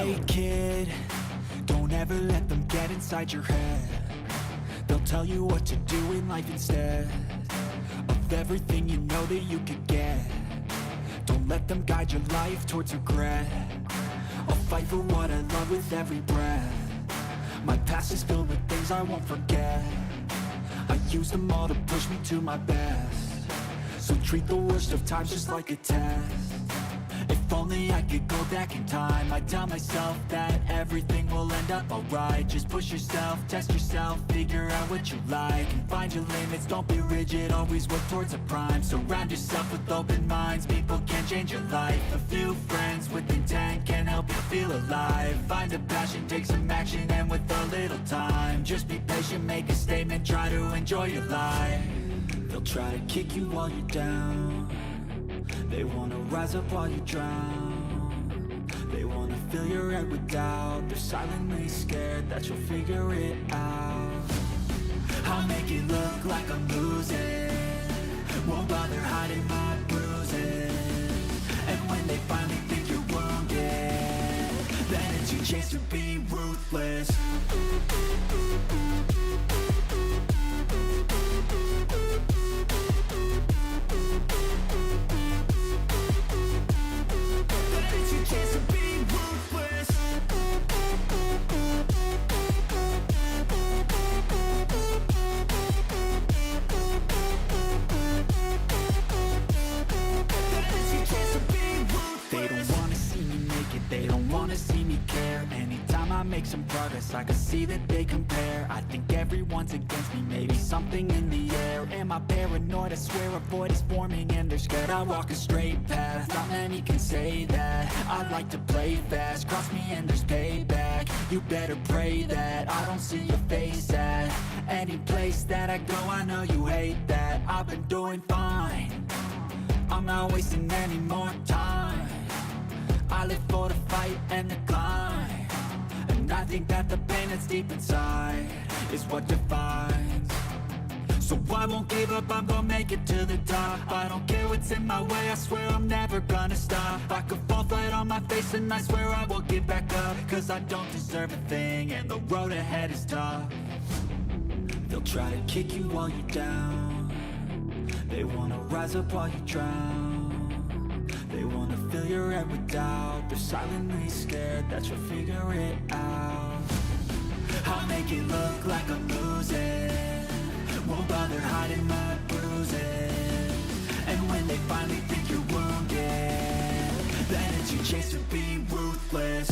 Hey kid, don't ever let them get inside your head. They'll tell you what to do in life instead of everything you know that you could get. Don't let them guide your life towards regret. I'll fight for what I love with every breath. My past is filled with things I won't forget. I use them all to push me to my best. So treat the worst of times just like a test. If only I could go back in time, I'd tell myself that everything will end up alright. Just push yourself, test yourself, figure out what you like, and find your limits, don't be rigid, always work towards a prime. Surround yourself with open minds, people can change your life. A few friends with intent can help you feel alive. Find a passion, take some action, and with a little time, just be patient, make a statement, try to enjoy your life. They'll try to kick you while you're down. They wanna rise up while you drown. They wanna fill your head with doubt. They're silently scared that you'll figure it out. I'll make it look like I'm losing, won't bother hiding my bruises. And when they finally think you're wounded, then it's your chance to be ruthless. They don't wanna see me care. Anytime I make some progress, I can see that they compare. I think everyone's against me, maybe something in the air. Am I paranoid? I swear a void is forming and they're scared. I walk a straight path, not many can say that. I like to play fast, cross me and there's payback. You better pray that I don't see your face at any place that I go. I know you hate that. I've been doing fine, I'm not wasting any more time. I live for the fight and the climb, and I think that the pain that's deep inside is what defines. So I won't give up, I'm gonna make it to the top. I don't care what's in my way, I swear I'm never gonna stop. I could fall flat on my face and I swear I won't give back up, cause I don't deserve a thing and the road ahead is tough. They'll try to kick you while you're down. They wanna rise up while you drown. They wanna fill your head with doubt. They're silently scared that you'll figure it out. I'll make it look like I'm losing, won't bother hiding my bruises. And when they finally think you're wounded, then it's your chance to be ruthless.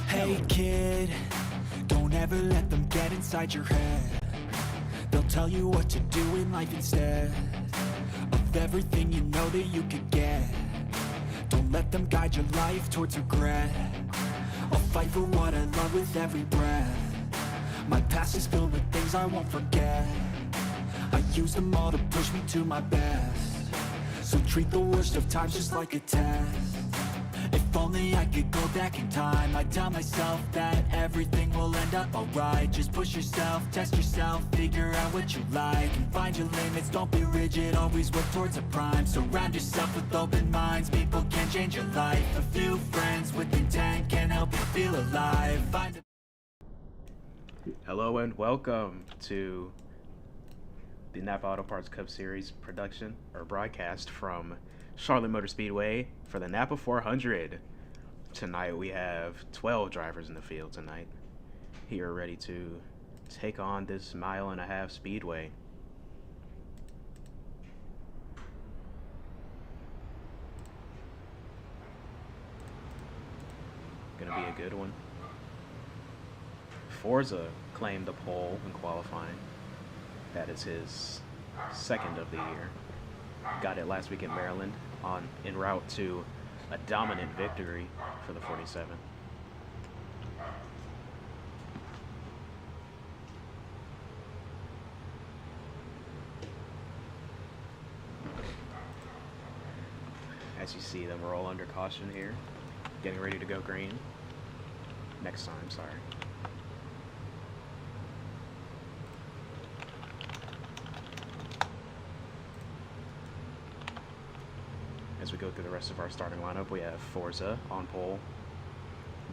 Hey kid, don't ever let them get inside your head. They'll tell you what to do in life instead of everything you know that you could get. Don't let them guide your life towards regret. I'll fight for what I love with every breath. My past is filled with things I won't forget. I use them all to push me to my best. So treat the worst of times just like a test. If only I could go back in time, I'd tell myself that everything will end up alright. Just push yourself, test yourself, figure out what you like, and find your limits, don't be rigid, always work towards a prime. Surround yourself with open minds, people can change your life. A few friends with intent can help you feel alive. Hello and welcome to the NAPA Auto Parts Cup Series production or broadcast from Charlotte Motor Speedway for the NAPA 400. Tonight we have 12 drivers in the field tonight, here ready to take on this mile-and-a-half speedway. Gonna be a good one. Forza claimed the pole in qualifying. That is his second of the year. Got it last week in Maryland en route to a dominant victory for the 47. As you see them roll under caution here, getting ready to go green. Next time, sorry. As we go through the rest of our starting lineup, we have Forza on pole.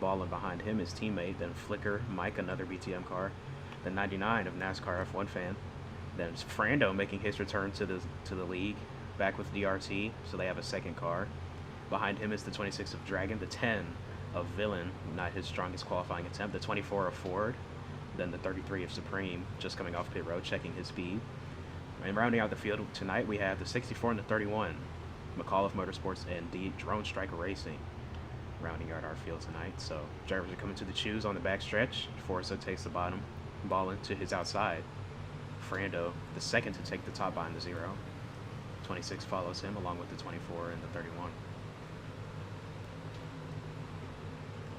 Balling behind him, his teammate, then Flicker, Mike, another BTM car, the 99 of NASCAR F1 fan. Then it's Frando making his return to the league, back with DRT, so they have a second car. Behind him is the 26 of Dragon, the 10 of Villain, not his strongest qualifying attempt, the 24 of Ford, then the 33 of Supreme, just coming off pit road, checking his speed. And rounding out the field tonight, we have the 64 and the 31, McAuliffe Motorsports and the Drone Striker Racing, rounding out our field tonight. So drivers are coming to the choose on the backstretch. Forza takes the bottom, Ballin to his outside. Frando, the second to take the top behind the 0. 26 follows him, along with the 24 and the 31.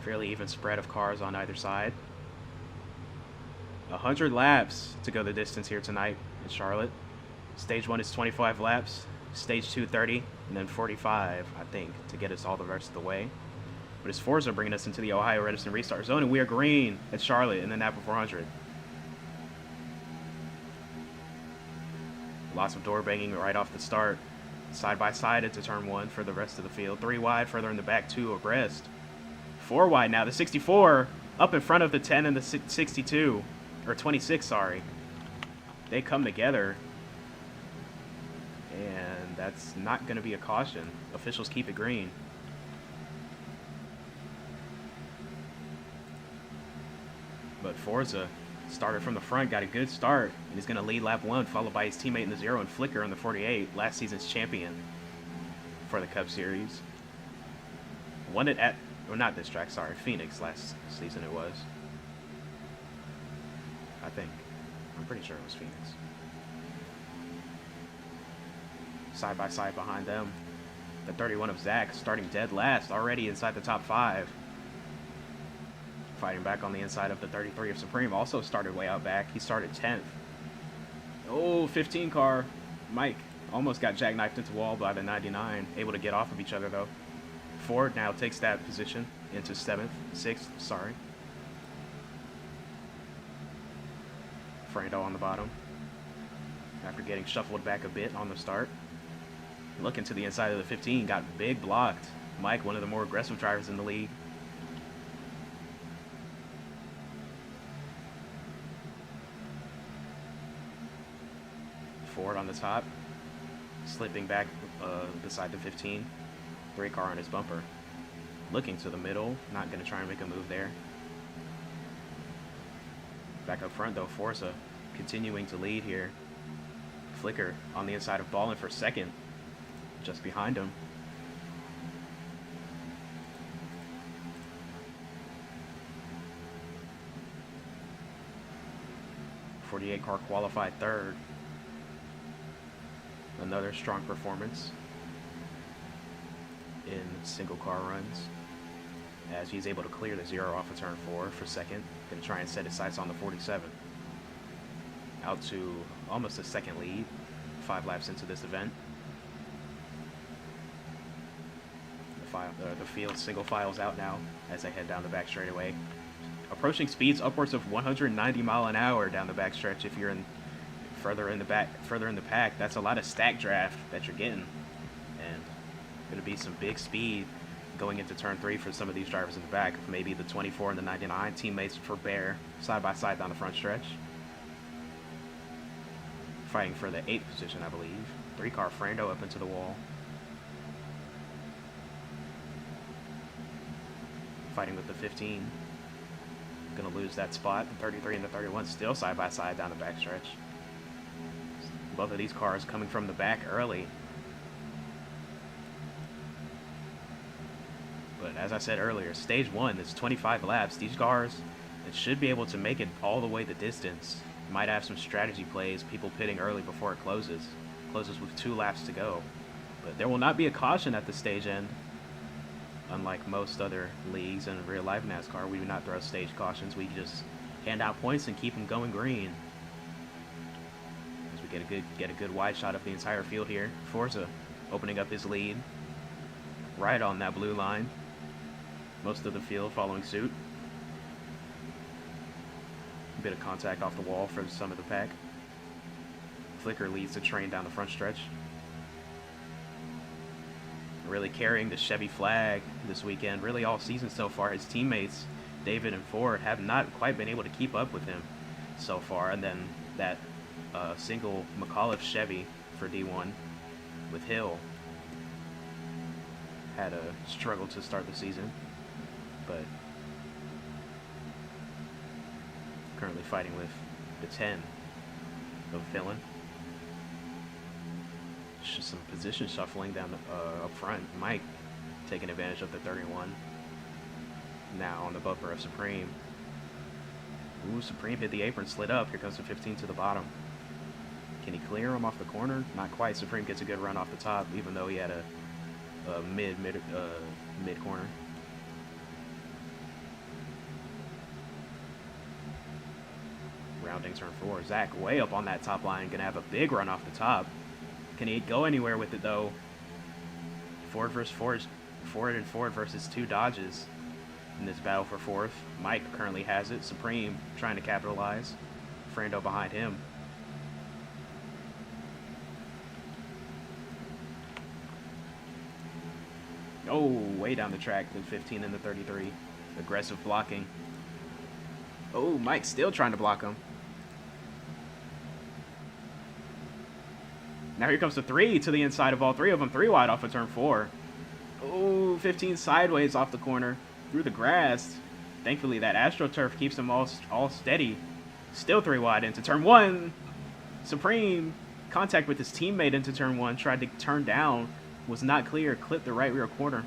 Fairly even spread of cars on either side. 100 laps to go the distance here tonight in Charlotte. Stage 1 is 25 laps, Stage 2 30, and then 45, I think, to get us all the rest of the way. But it's Forza bringing us into the Ohio Edison restart zone, and we are green at Charlotte in the NAPA 400. Lots of door banging right off the start. Side by side into turn 1 for the rest of the field. 3 wide, further in the back, 2 abreast. 4 wide now. The 64 up in front of the 10 and the 62. Or 26, sorry. They come together. And that's not going to be a caution. Officials keep it green. But Forza started from the front, got a good start, and he's going to lead lap 1, followed by his teammate in the 0 and Flicker on the 48, last season's champion for the Cup Series. Won it at, well, not this track, sorry, Phoenix last season it was. I think. I'm pretty sure it was Phoenix. Side by side behind them, the 31 of Zach starting dead last, already inside the top 5. Fighting back on the inside of the 33 of Supreme, also started way out back. He started 10th. Oh, 15 car. Mike almost got jackknifed into the wall by the 99. Able to get off of each other, though. Ford now takes that position into 6th, sorry. Frando on the bottom. After getting shuffled back a bit on the start. Looking to the inside of the 15, got big blocked. Mike, one of the more aggressive drivers in the league. Ford on the top, slipping back beside the 15. 3 car on his bumper. Looking to the middle, not going to try and make a move there. Back up front though, Forza continuing to lead here. Flicker on the inside of Ballin for second, just behind him. .48 car qualified third. Another strong performance in single car runs, as he's able to clear the 0 off of turn 4 for second. Going to try and set his sights on the 47. Out to almost a second lead, 5 laps into this event. The field single files out now as they head down the back straightaway. Approaching speeds upwards of 190 mile an hour down the back stretch. If you're further in the pack, that's a lot of stack draft that you're getting, and going to be some big speed going into turn 3 for some of these drivers in the back. Maybe the 24 and the 99 teammates for Bear side by side down the front stretch, fighting for the 8th position, I believe. 3 car Frando up into the wall, fighting with the 15. Gonna lose that spot. The 33 and the 31 still side by side down the back stretch. Both of these cars coming from the back early. But But as I said earlier, stage 1 is 25 laps. These cars, it should be able to make it all the way the distance. Might have some strategy plays, people pitting early before it closes. Closes with 2 laps to go. But there will not be a caution at the stage end. Unlike most other leagues and real life NASCAR, we do not throw stage cautions. We just hand out points and keep them going green. As we get a good wide shot of the entire field here. Forza opening up his lead right on that blue line. Most of the field following suit. A bit of contact off the wall for some of the pack. Flicker leads the train down the front stretch. Really carrying the Chevy flag this weekend, really all season so far. His teammates, David and Ford, have not quite been able to keep up with him so far. And then that single McAuliffe Chevy for D1 with Hill had a struggle to start the season, but currently fighting with the 10 of Villain. Just some position shuffling down up front. Mike taking advantage of the 31. Now on the bumper of Supreme. Ooh, Supreme hit the apron, slid up. Here comes the 15 to the bottom. Can he clear him off the corner? Not quite. Supreme gets a good run off the top, even though he had a mid corner. Rounding turn 4. Zach way up on that top line, gonna have a big run off the top. Can he go anywhere with it though? Ford versus Ford versus 2 Dodges in this battle for 4th. Mike currently has it. Supreme trying to capitalize. Frando behind him. Oh, way down the track, the 15 and the 33. Aggressive blocking. Oh, Mike still trying to block him. Now here comes the 3 to the inside of all 3 of them. 3 wide off of turn 4. Oh, 15 sideways off the corner. Through the grass. Thankfully, that AstroTurf keeps them all steady. Still 3 wide into turn 1. Supreme, contact with his teammate into turn 1. Tried to turn down. Was not clear. Clipped the right rear quarter.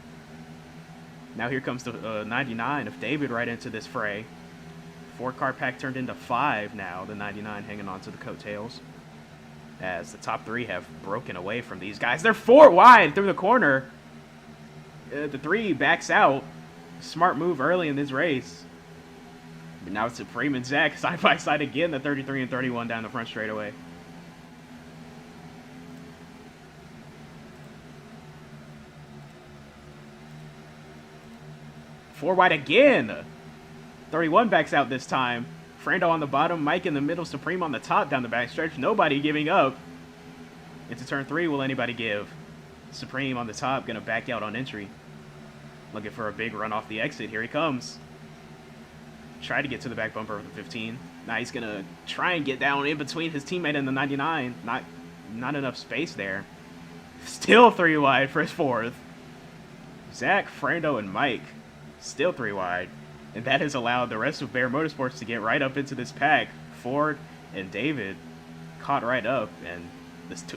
Now here comes the 99 of David right into this fray. 4-car pack turned into 5 now. The 99 hanging on to the coattails. As the top 3 have broken away from these guys. They're 4 wide through the corner. The 3 backs out. Smart move early in this race. But now it's Supreme and Zach side by side again. The 33 and 31 down the front straightaway. Four wide again. 31 backs out this time. Frando on the bottom, Mike in the middle, Supreme on the top down the backstretch. Nobody giving up. Into turn 3, will anybody give? Supreme on the top, gonna back out on entry. Looking for a big run off the exit. Here he comes. Try to get to the back bumper of the 15. Now he's gonna try and get down in between his teammate and the 99. Not enough space there. Still 3 wide for his 4th. Zach, Frando, and Mike still 3 wide. And that has allowed the rest of Bear Motorsports to get right up into this pack. Ford and David caught right up, and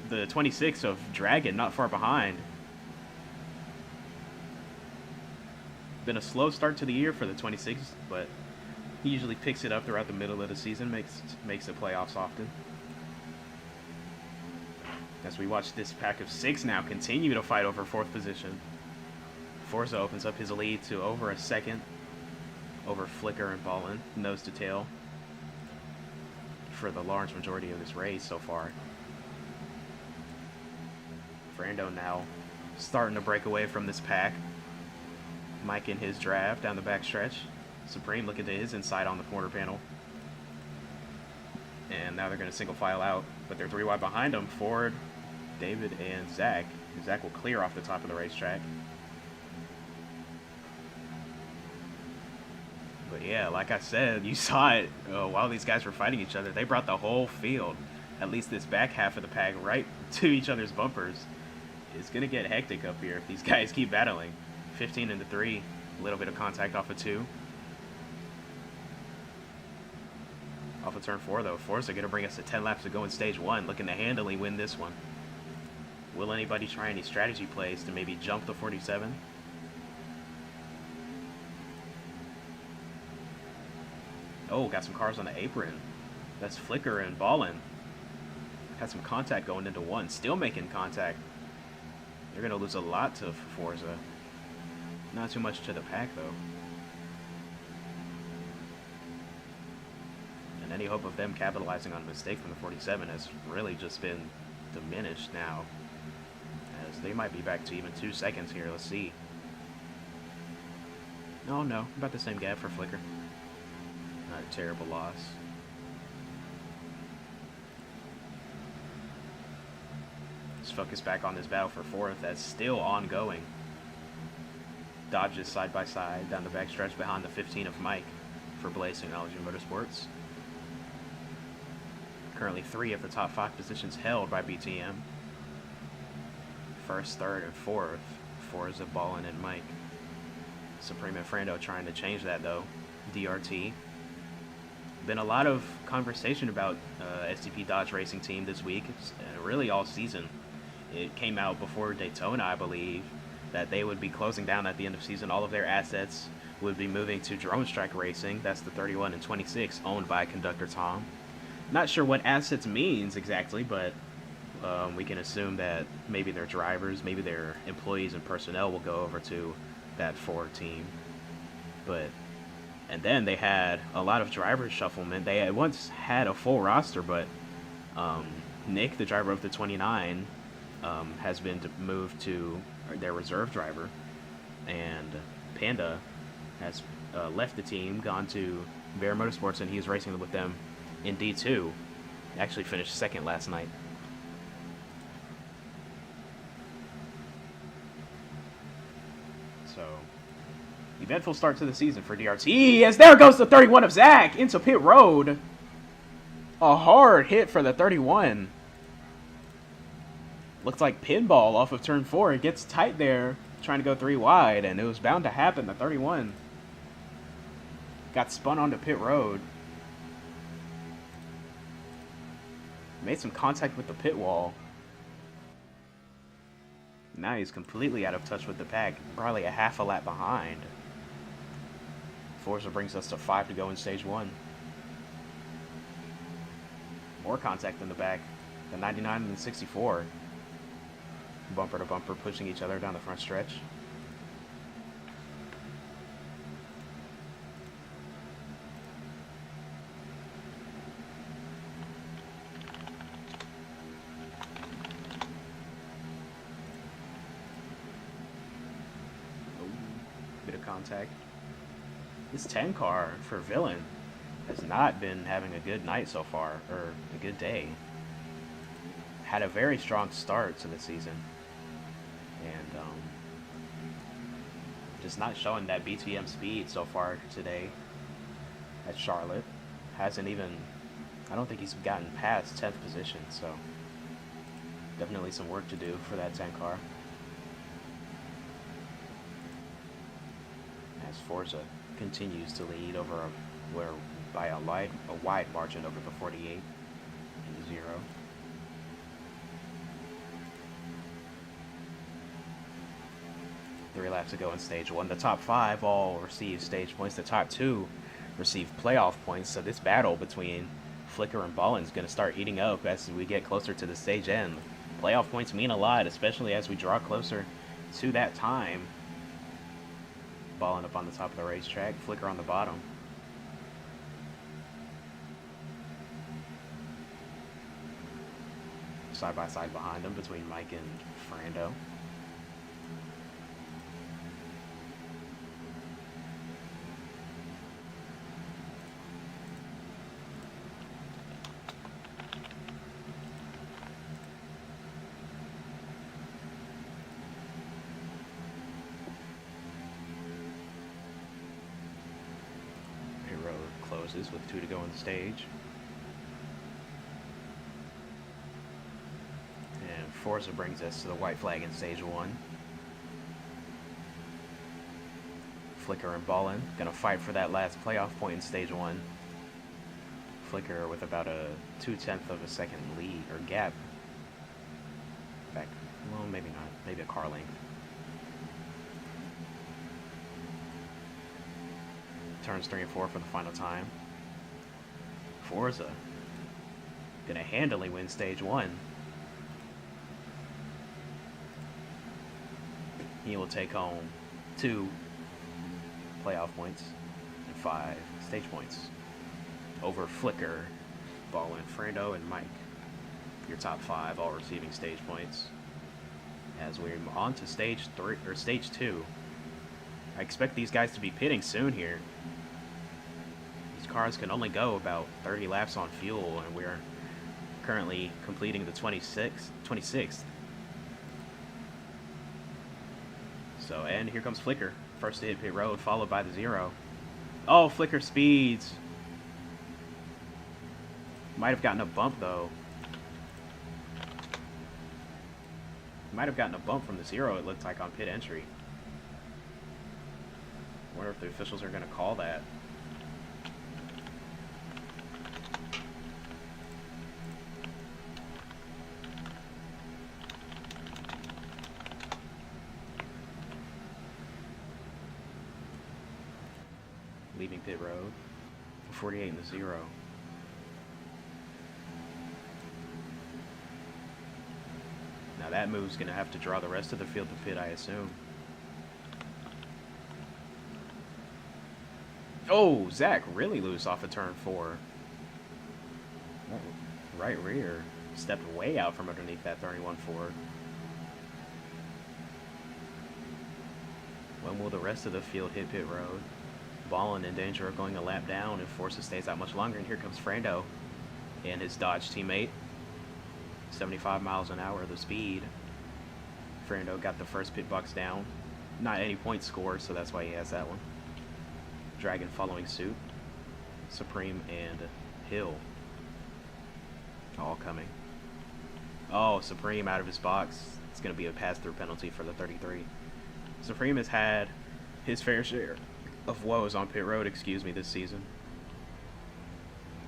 the 26 of Dragon not far behind. Been a slow start to the year for the 26, but he usually picks it up throughout the middle of the season, makes the playoffs often. As we watch this pack of 6 now continue to fight over 4th position. Forza opens up his lead to over a second over Flicker and Ballin, nose to tail, for the large majority of this race so far. Frando now starting to break away from this pack. Mike in his draft down the back stretch. Supreme looking to his inside on the corner panel. And now they're going to single file out, but they're 3 wide behind them. Ford, David, and Zach. Zach will clear off the top of the racetrack. But yeah, like I said, you saw it while these guys were fighting each other. They brought the whole field, at least this back half of the pack, right to each other's bumpers. It's going to get hectic up here if these guys keep battling. 15 into 3, a little bit of contact off of 2. Off of turn 4, though. Forza going to bring us to 10 laps to go in stage 1, looking to handily win this one. Will anybody try any strategy plays to maybe jump the 47? Oh, got some cars on the apron. That's Flicker and Ballin. Had some contact going into one. Still making contact. They're going to lose a lot to Forza. Not too much to the pack, though. And any hope of them capitalizing on a mistake from the 47 has really just been diminished now. As they might be back to even 2 seconds here. Let's see. No. About the same gap for Flicker. Not a terrible loss. Let's focus back on this battle for fourth. That's still ongoing. Dodges side by side down the backstretch behind the 15 of Mike for Blaze Technology Motorsports. Currently 3 of the top 5 positions held by BTM. First, third, and fourth, Forza, Ballin, and Mike. Supreme and Frando trying to change that, though. DRT. Been a lot of conversation about STP Dodge Racing Team this week, really all season. It came out before Daytona, I believe, that they would be closing down at the end of season. All of their assets would be moving to Drone Strike Racing. That's the 31 and 26, owned by Conductor Tom. Not sure what assets means exactly, but we can assume that maybe their drivers, maybe their employees and personnel will go over to that Ford team. And then they had a lot of driver shufflement. They had once had a full roster, but Nick, the driver of the 29, has been moved to their reserve driver, and Panda has left the team, gone to Bear Motorsports, and he's racing with them in D2. Actually finished second last night. So, eventful start to the season for DRT, as there goes the 31 of Zach into pit road. A hard hit for the 31. Looks like pinball off of turn 4. It gets tight there, trying to go 3 wide, and it was bound to happen. The 31 got spun onto pit road. Made some contact with the pit wall. Now he's completely out of touch with the pack, probably a half a lap behind. Forza brings us to 5 to go in stage 1. More contact in the back. The 99 and the 64. Bumper to bumper, pushing each other down the front stretch. Bit of contact. This 10 car for Villain has not been having a good night so far, or a good day. Had a very strong start to the season, and just not showing that BTM speed so far today at Charlotte. Hasn't even, I don't think he's gotten past 10th position, so definitely some work to do for that 10 car. As Forza continues to lead over by a wide margin over the 48 and 0. Three laps to go in stage 1. The top 5 all receive stage points. The top 2 receive playoff points. So this battle between Flicker and Ballin is going to start heating up as we get closer to the stage end. Playoff points mean a lot, especially as we draw closer to that time. Ballin up on the top of the racetrack, Flicker on the bottom. Side by side behind them between Mike and Frando. Closes with 2 to go on the stage. And Forza brings us to the white flag in stage 1. Flicker and Ballin gonna fight for that last playoff point in stage 1. Flicker with about a 0.2 of a second lead or gap. Back, well, maybe not, maybe a car length. Turns 3 and 4 for the final time. Forza gonna handily win stage 1. He will take home 2 playoff points and 5 stage points over Flicker, Ballin, Frando, and Mike. Your top 5 all receiving stage points. As we're on to stage 3 or stage 2. I expect these guys to be pitting soon here. These cars can only go about 30 laps on fuel, and we're currently completing the 26th. So, and here comes Flicker. First to hit pit road, followed by the 0. Oh, Flicker speeds. Might have gotten a bump, though. Might have gotten a bump from the 0, it looked like, on pit entry. I wonder if the officials are going to call that. Leaving pit road. 48 in the 0. Now that move's going to have to draw the rest of the field to pit, I assume. Oh, Zach really loose off of turn 4. Right rear. Stepped way out from underneath that 31 Ford. When will the rest of the field hit pit road? Ballin in danger of going a lap down if Forza stays out much longer. And here comes Frando and his Dodge teammate. 75 miles an hour the speed. Frando got the first pit box down. Not any points scored, so that's why he has that one. Dragon following suit. Supreme and Hill all coming. Oh, Supreme out of his box. It's going to be a pass-through penalty for the 33. Supreme has had his fair share of woes on pit road, this season.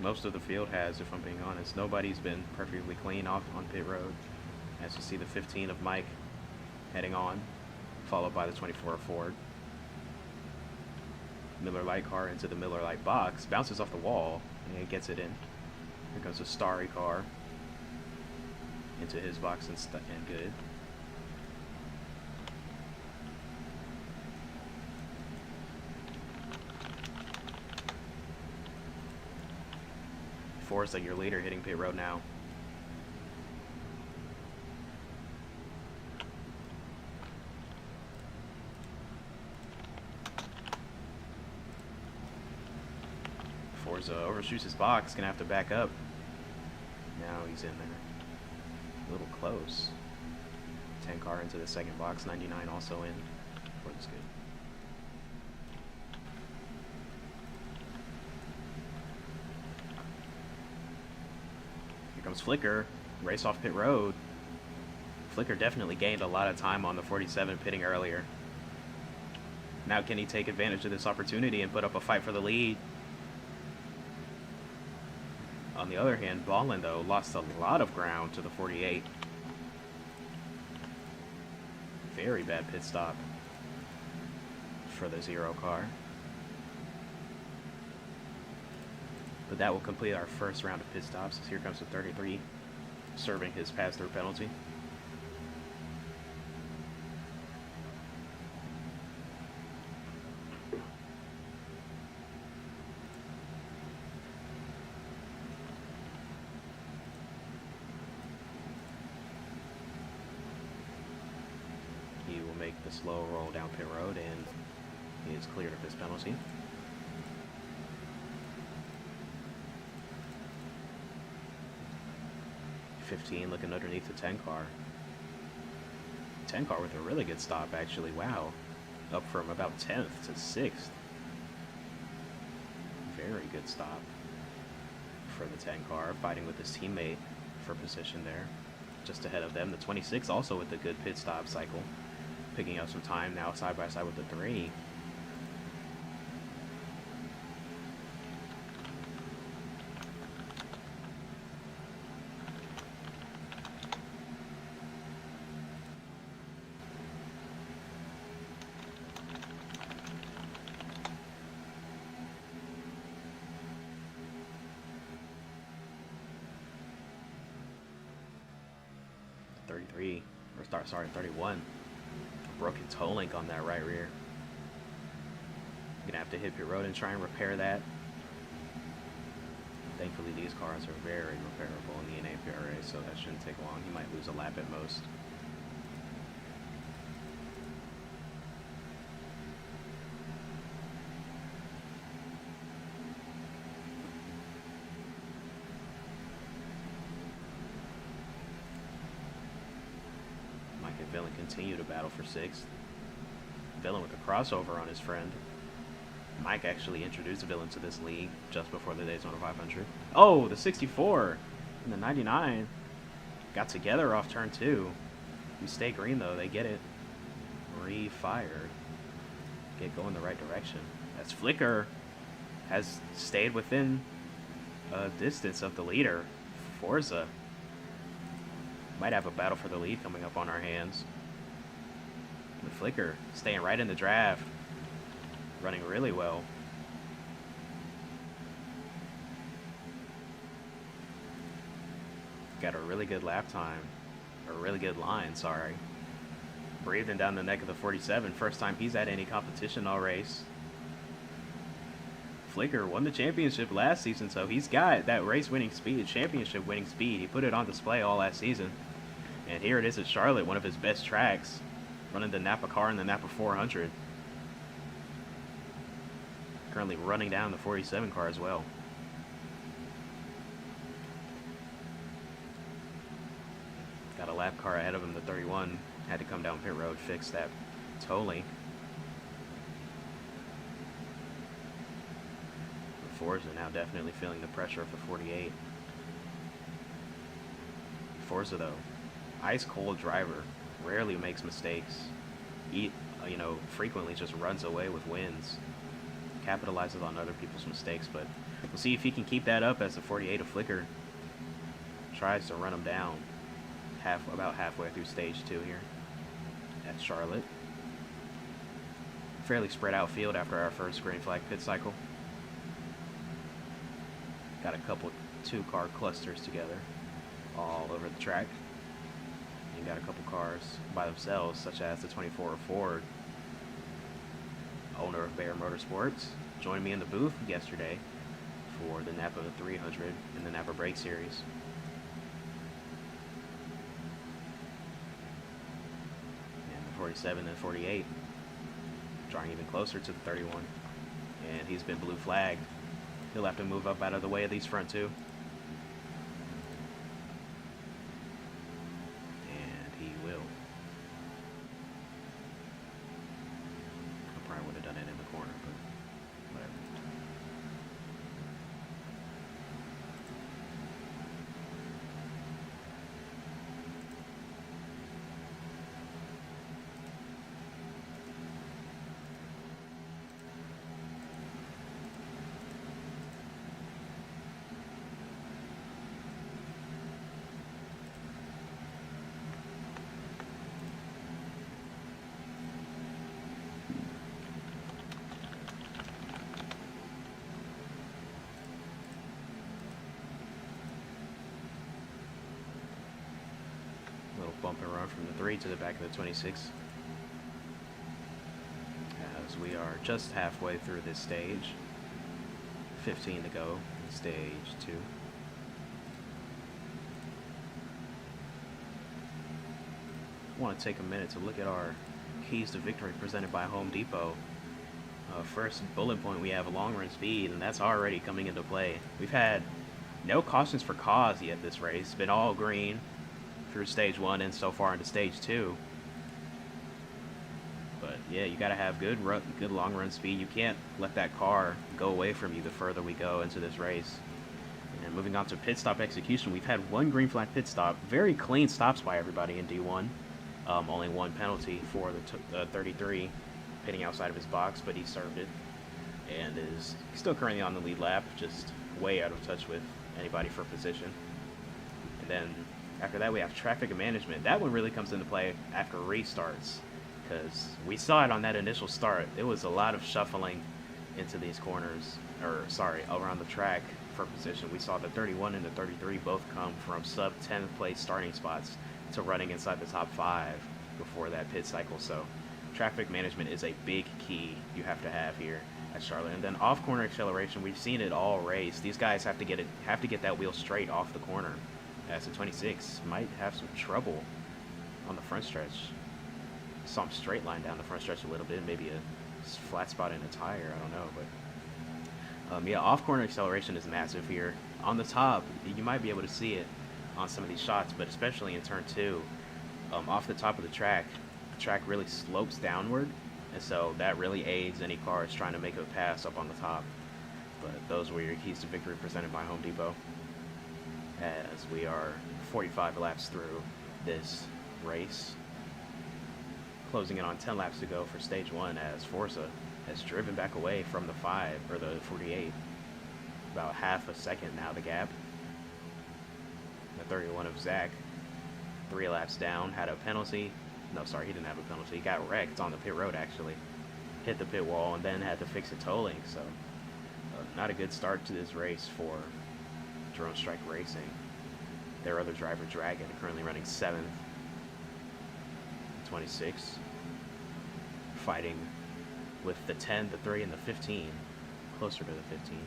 Most of the field has, if I'm being honest. Nobody's been perfectly clean off on pit road. As you see the 15 of Mike heading on, followed by the 24 of Ford. Miller Lite car into the Miller Lite box, bounces off the wall, and he gets it in. Here comes a Starry car into his box and good. Forza, your leader, hitting pit road now. Forza overshoots his box, gonna have to back up. Now he's in there. A little close. 10 car into the second box, 99 also in. Forza's good. Comes Flicker, race off pit road. Flicker definitely gained a lot of time on the 47 pitting earlier. Now can he take advantage of this opportunity and put up a fight for the lead? On the other hand, Ballin, though, lost a lot of ground to the 48. Very bad pit stop for the 0 car. But that will complete our first round of pit stops. Here comes the 33, serving his pass-through penalty. He will make the slow roll down pit road, and he is cleared of his penalty. 15 looking underneath the 10 car. 10 car with a really good stop, actually. Wow. Up from about 10th to 6th. Very good stop for the 10 car, fighting with his teammate for position there. Just ahead of them, the 26 also with a good pit stop cycle. Picking up some time now side by side with the 3. 33, or sorry, 31. Broken toe link on that right rear. Gonna have to hit pit road and try and repair that. Thankfully, these cars are very repairable in the NAPA, so that shouldn't take long. He might lose a lap at most. Mike and Villain continue to battle for 6th. Villain with a crossover on his friend. Mike actually introduced Villain to this league just before the Daytona 500. Oh, the 64 and the 99 got together off turn 2. You stay green though, they get it re-fired. Get going the right direction. As Flicker has stayed within a distance of the leader. Forza might have a battle for the lead coming up on our hands. With Flicker staying right in the draft. Running really well. Got a really good lap time. Or a really good line, sorry. Breathing down the neck of the 47. First time he's had any competition all race. Flicker won the championship last season, so he's got that race winning speed, championship winning speed. He put it on display all last season. And here it is at Charlotte, one of his best tracks. Running the NAPA car in the NAPA 400. Currently running down the 47 car as well. Got a lap car ahead of him, the 31. Had to come down pit road, fix that toe link. The Forza now definitely feeling the pressure of the 48. Forza though, ice cold driver, rarely makes mistakes. Frequently just runs away with wins. Capitalizes on other people's mistakes, but we'll see if he can keep that up as the 48 of Flicker tries to run him down about halfway through stage 2 here at Charlotte. Fairly spread out field after our first green flag pit cycle. Got a couple 2-car clusters together all over the track. You got a couple cars by themselves, such as the 24 of Ford, owner of Bear Motorsports, joined me in the booth yesterday for the NAPA 300 in the NAPA Break Series. And the 47 and 48 drawing even closer to the 31. And he's been blue flagged. He'll have to move up out of the way of these front two. Bump and run from the 3 to the back of the 26. As we are just halfway through this stage. 15 to go in stage 2. I want to take a minute to look at our keys to victory presented by Home Depot. First bullet point, we have long run speed, and that's already coming into play. We've had no cautions for cause yet this race. It's been all green through stage 1 and so far into stage 2. But yeah, you got to have good long run speed. You can't let that car go away from you the further we go into this race. And moving on to pit stop execution, we've had one green flag pit stop. Very clean stops by everybody in D1. Only one penalty for the 33 pitting outside of his box, but he served it and is still currently on the lead lap, just way out of touch with anybody for position. And then after that, we have traffic management. That one really comes into play after restarts, because we saw it on that initial start. It was a lot of shuffling into these corners, around the track for position. We saw the 31 and the 33 both come from sub 10th place starting spots to running inside the top 5 before that pit cycle. So traffic management is a big key you have to have here at Charlotte. And then off corner acceleration, we've seen it all race. These guys have to get that wheel straight off the corner, as the 26 might have some trouble on the front stretch. Saw him straight line down the front stretch a little bit, maybe a flat spot in a tire, I don't know, but yeah, off corner acceleration is massive here. On the top, you might be able to see it on some of these shots, but especially in turn 2, off the top of the track really slopes downward, and so that really aids any cars trying to make a pass up on the top. But those were your keys to victory presented by Home Depot, as we are 45 laps through this race, closing in on 10 laps to go for stage 1, as Forza has driven back away from the 5, or the 48. About half a second now, the gap. The 31 of Zach, 3 laps down, had a penalty. No, sorry, he didn't have a penalty. He got wrecked on the pit road, actually. Hit the pit wall and then had to fix it tolling. So, not a good start to this race for Drone Strike Racing. Their other driver, Dragon, currently running 7th. 26. Fighting with the 10, the 3, and the 15. Closer to the 15.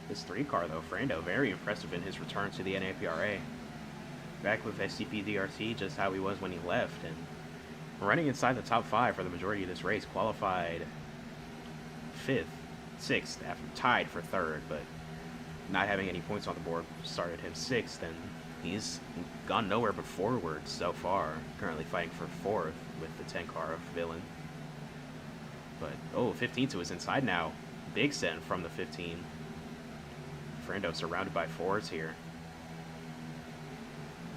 This 3 car, though, Frando, very impressive in his return to the NAPRA. Back with SCP DRT, just how he was when he left, and running inside the top 5 for the majority of this race. Qualified 5th, 6th, tied for 3rd, but not having any points on the board started him 6th, and he's gone nowhere but forward so far. Currently fighting for 4th with the 10 car of Villain. But, 15 to his inside now. Big send from the 15. Frando surrounded by 4s here.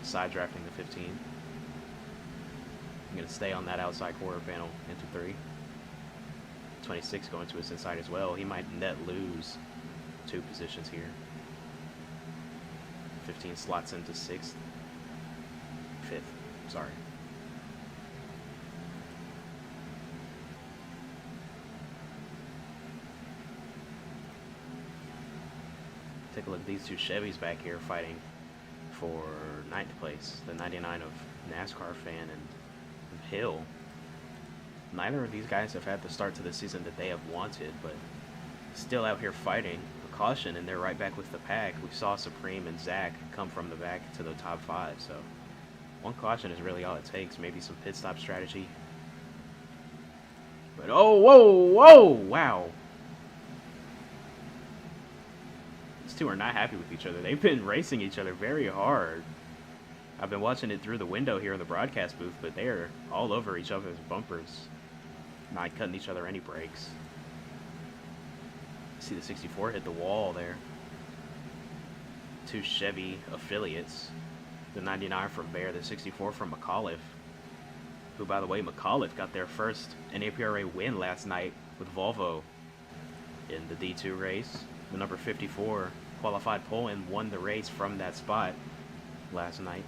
Side drafting the 15. I'm going to stay on that outside quarter panel into 3. 26 going to his inside as well. He might net lose 2 positions here. 15 slots into 6th. 5th, sorry. Take a look at these 2 Chevys back here fighting for 9th place. The 99 of NASCAR fan and Hill. Neither of these guys have had the start to the season that they have wanted, but still out here fighting. A caution, and they're right back with the pack. We saw Supreme and Zach come from the back to the top 5, so 1 caution is really all it takes. Maybe some pit stop strategy. But wow. These 2 are not happy with each other. They've been racing each other very hard. I've been watching it through the window here in the broadcast booth, but they are all over each other's bumpers. Not cutting each other any breaks. See the 64 hit the wall there. 2 Chevy affiliates. The 99 from Bear, the 64 from McAuliffe. Who, by the way, McAuliffe got their first NAPRA win last night with Volvo in the D2 race. The number 54 qualified pole and won the race from that spot last night.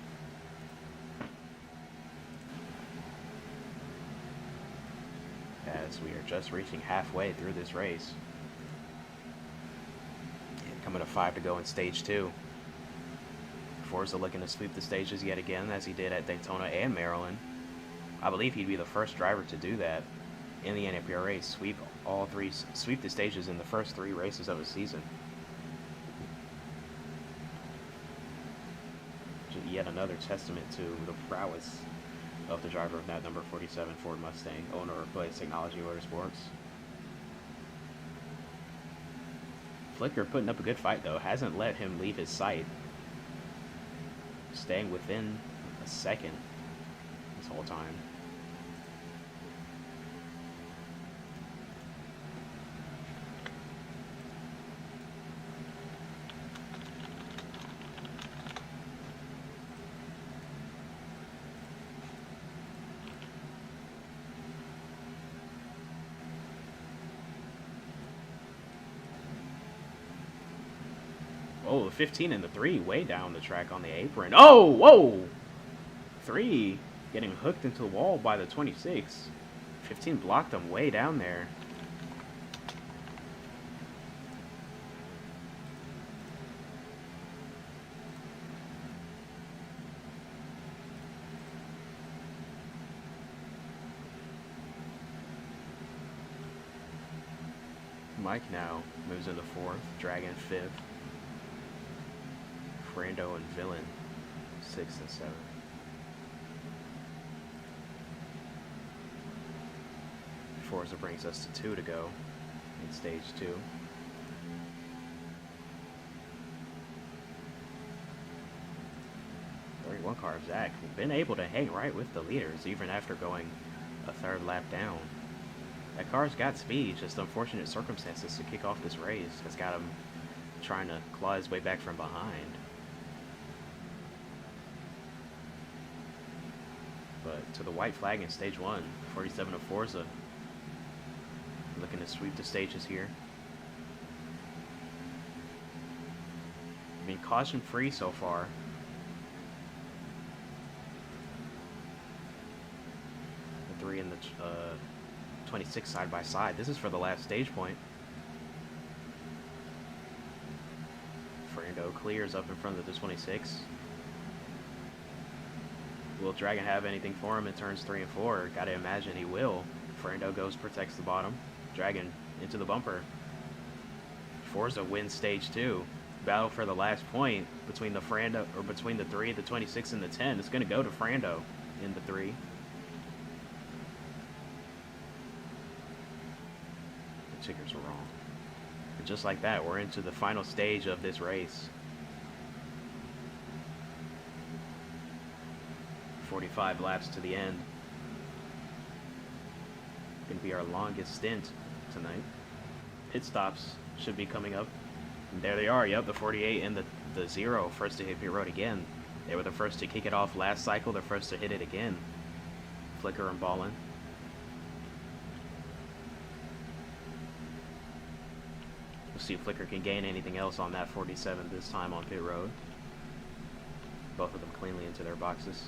As we are just reaching halfway through this race. And coming to 5 to go in stage 2. Forza looking to sweep the stages yet again, as he did at Daytona and Maryland. I believe he'd be the first driver to do that in the NAPRA, sweep the stages in the first 3 races of a season. Yet another testament to the prowess of the driver of that number 47 Ford Mustang, owner of Blaze Technology Motorsports. Flicker putting up a good fight, though. Hasn't let him leave his sight. Staying within a second this whole time. Oh, the 15 and the 3 way down the track on the apron. Oh, whoa! 3 getting hooked into the wall by the 26. 15 blocked him way down there. Mike now moves into 4th, Dragon 5th, Frando and Villain 6th and 7th. Forza brings us to 2 to go in stage 2. One car, Zach, been able to hang right with the leaders even after going a 3rd lap down. That car's got speed, just unfortunate circumstances to kick off this race has got him trying to claw his way back from behind. But to the white flag in stage 1, 47 of Forza, looking to sweep the stages here. Been caution free so far. The 3 and the 26 side by side. This is for the last stage point. Frando clears up in front of the 26. Will Dragon have anything for him in turns 3 and 4? Gotta imagine he will. Frando goes, protects the bottom. Dragon into the bumper. Forza wins stage 2. Battle for the last point between the Frando, or between the 3, the 26, and the 10. It's gonna go to Frando in the 3. The tickers were wrong. And just like that, we're into the final stage of this race. 45 laps to the end. Gonna be our longest stint tonight. Pit stops should be coming up. And there they are, yep, the 48 and the 0, first to hit pit road again. They were the first to kick it off last cycle, they're first to hit it again. Flicker and Ballin. We'll see if Flicker can gain anything else on that 47 this time on pit road. Both of them cleanly into their boxes.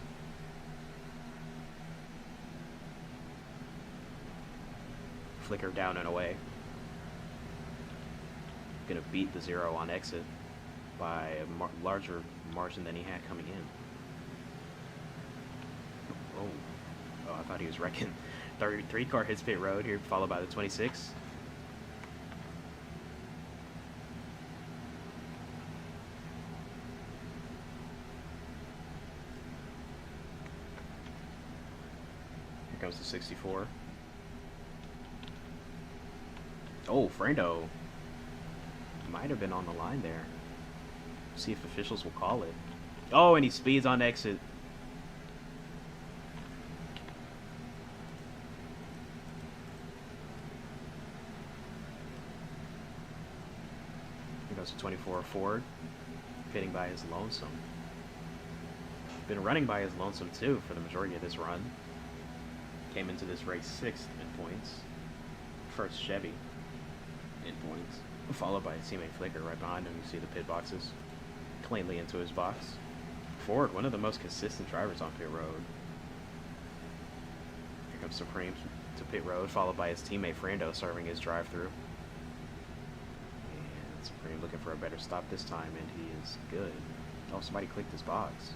Flicker down and away. Gonna beat the 0 on exit by a larger margin than he had coming in. Oh, I thought he was wrecking. 33 car hits pit road here, followed by the 26. Here comes the 64. Oh, Frando might have been on the line there. See if officials will call it. Oh, and he speeds on exit. Here goes to 24 Ford, pitting by his lonesome. Been running by his lonesome too for the majority of this run. Came into this race 6th in points. First Chevy in points, followed by his teammate Flicker right behind him. You see the pit boxes. Cleanly into his box. Ford, one of the most consistent drivers on pit road. Here comes Supreme to pit road, followed by his teammate Frando serving his drive-through. And Supreme looking for a better stop this time, and he is good. Oh, somebody clicked his box.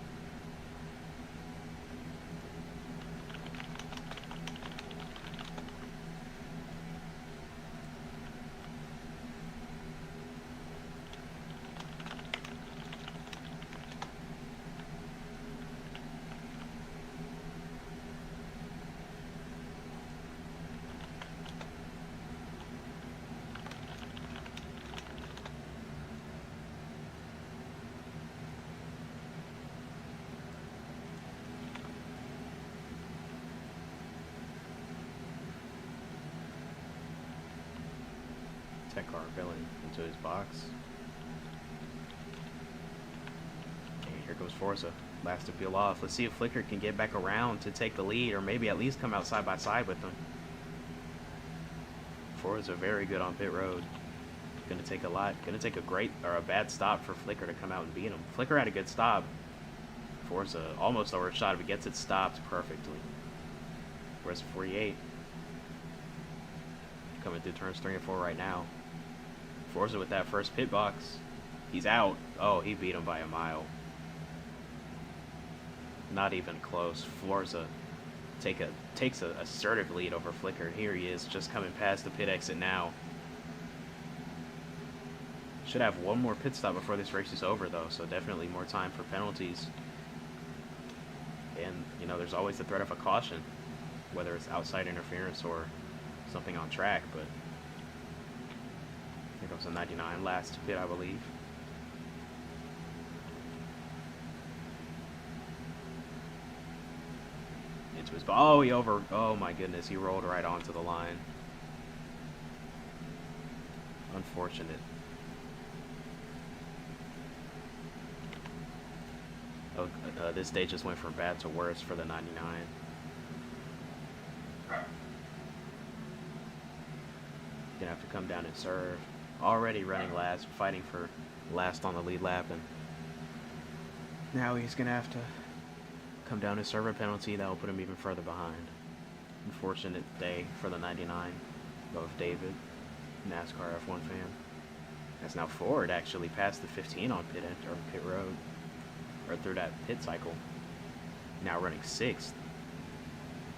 Tech car Villain into his box. And here goes Forza. Last to peel off. Let's see if Flicker can get back around to take the lead, or maybe at least come out side by side with them. Forza very good on pit road. Gonna take a great or a bad stop for Flicker to come out and beat him. Flicker had a good stop. Forza almost overshot if he gets it stopped perfectly. Where's 48? Coming through turns 3 and 4 right now. Forza with that first pit box. He's out. Oh, he beat him by a mile. Not even close. Forza takes a assertive lead over Flicker. Here he is, just coming past the pit exit now. Should have one more pit stop before this race is over, though, so definitely more time for penalties. And, you know, there's always the threat of a caution, whether it's outside interference or something on track, but here goes a 99, last pit, I believe. Into his, oh, oh my goodness, he rolled right onto the line. Unfortunate. Oh, this day just went from bad to worse for the 99. Gonna have to come down and serve. Already running last, fighting for last on the lead lap, and now he's gonna have to come down and serve a penalty that will put him even further behind. Unfortunate day for the 99 of David, NASCAR F1 fan. As now Ford actually passed the 15 on pit road, or through that pit cycle. Now running 6th.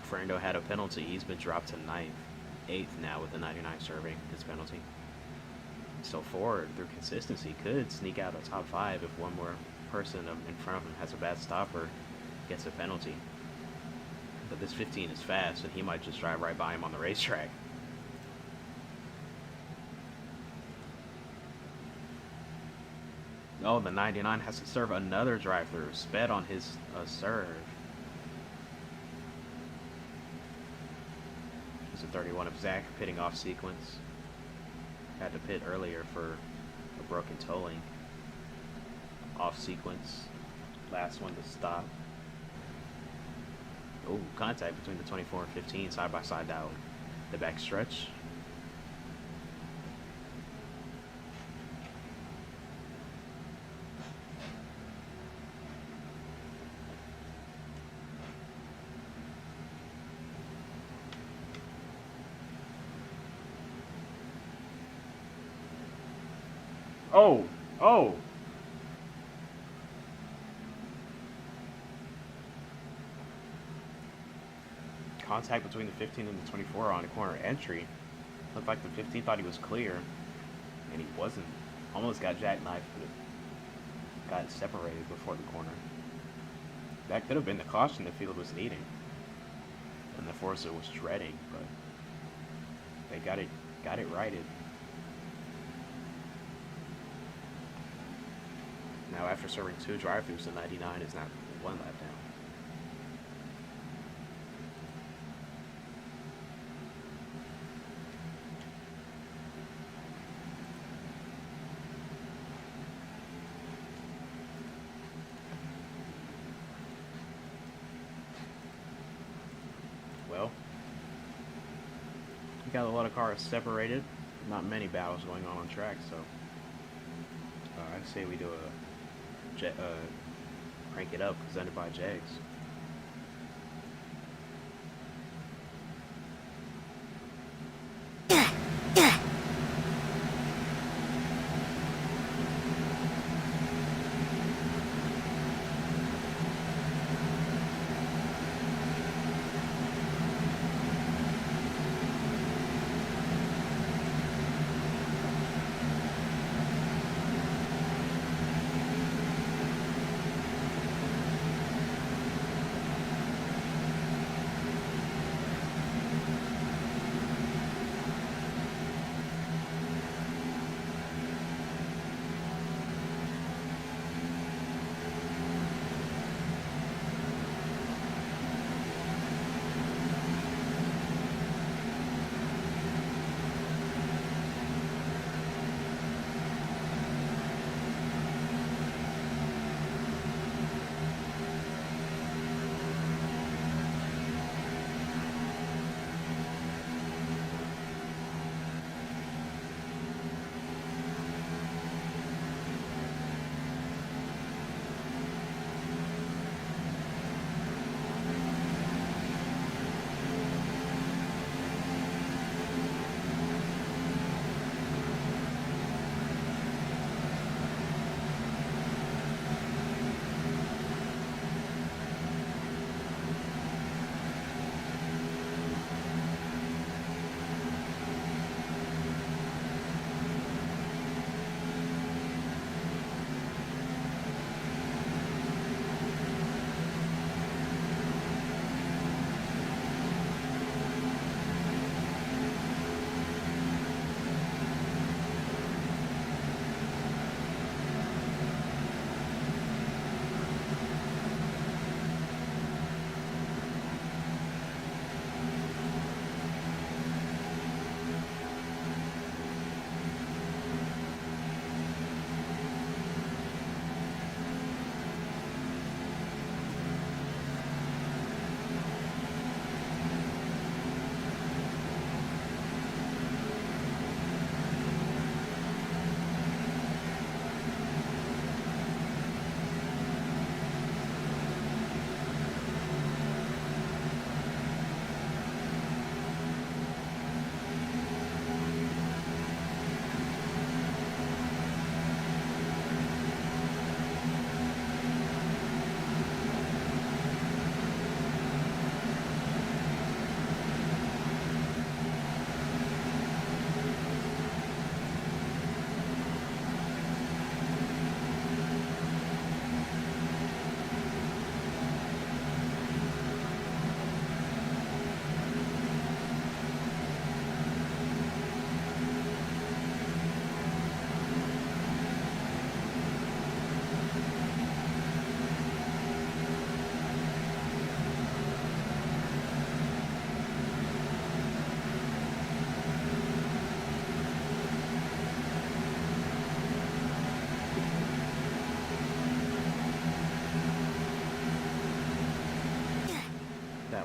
Fernando had a penalty. He's been dropped to 9th, 8th now with the 99 serving his penalty. So Ford, through consistency, could sneak out a top 5 if one more person in front of him has a bad stop or gets a penalty. But this 15 is fast, and he might just drive right by him on the racetrack. Oh, the 99 has to serve another drive-through. Sped on his serve. It's a 31 of Zach pitting off sequence. Had to pit earlier for a broken tolling. Off sequence. Last one to stop. Oh, contact between the 24 and 15 side by side down the back stretch. Oh, oh. Contact between the 15 and the 24 on a corner entry. Looked like the 15 thought he was clear, and he wasn't. Almost got jackknifed, but got separated before the corner. That could have been the caution the field was needing, and the Forza was dreading, but they got it righted. Now, after serving 2 drive-thrus, the 99 is now 1 lap down. Well, we got a lot of cars separated. Not many battles going on track, so I'd say we do a crank it up, presented by Jags.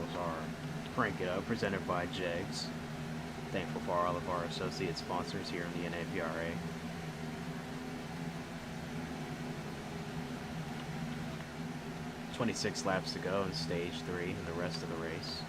commercials are Crank It Up, presented by Jegs. Thankful for all of our associate sponsors here in the NAPRA. "26 laps to go in Stage 3 and the rest of the race.